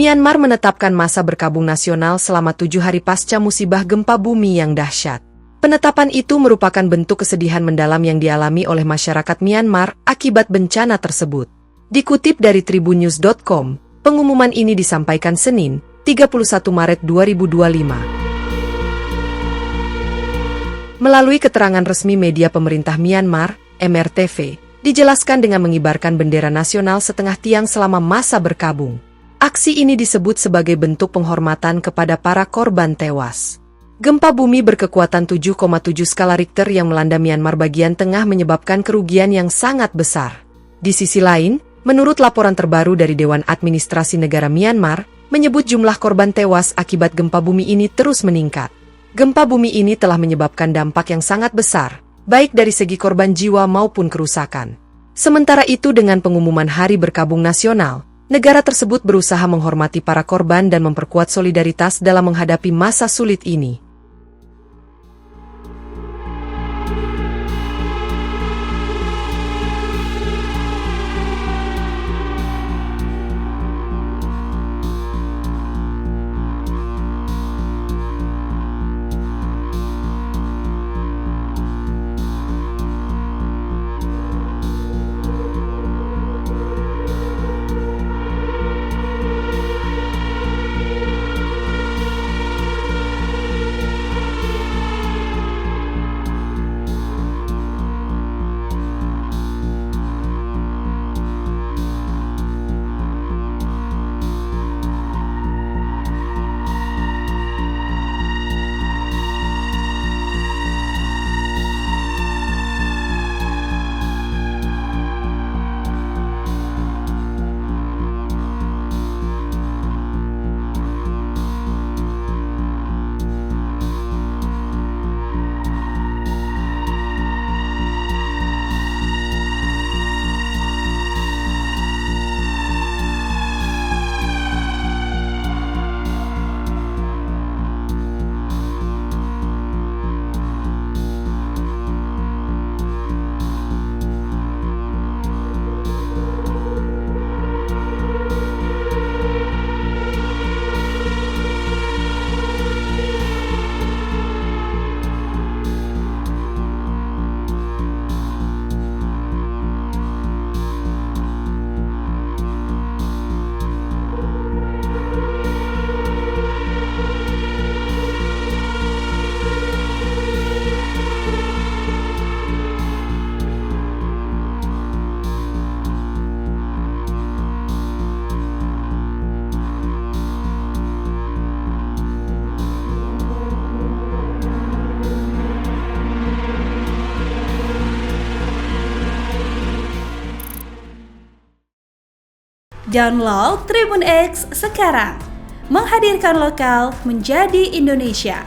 Myanmar menetapkan masa berkabung nasional selama 7 hari pasca musibah gempa bumi yang dahsyat. Penetapan itu merupakan bentuk kesedihan mendalam yang dialami oleh masyarakat Myanmar akibat bencana tersebut. Dikutip dari tribunnews.com, pengumuman ini disampaikan Senin, 31 Maret 2025. Melalui keterangan resmi media pemerintah Myanmar, MRTV, dijelaskan dengan mengibarkan bendera nasional setengah tiang selama masa berkabung. Aksi ini disebut sebagai bentuk penghormatan kepada para korban tewas. Gempa bumi berkekuatan 7,7 skala Richter yang melanda Myanmar bagian tengah menyebabkan kerugian yang sangat besar. Di sisi lain, menurut laporan terbaru dari Dewan Administrasi Negara Myanmar, menyebut jumlah korban tewas akibat gempa bumi ini terus meningkat. Gempa bumi ini telah menyebabkan dampak yang sangat besar, baik dari segi korban jiwa maupun kerusakan. Sementara itu dengan pengumuman Hari Berkabung Nasional, negara tersebut berusaha menghormati para korban dan memperkuat solidaritas dalam menghadapi masa sulit ini. Download Tribun X sekarang, menghadirkan lokal menjadi Indonesia.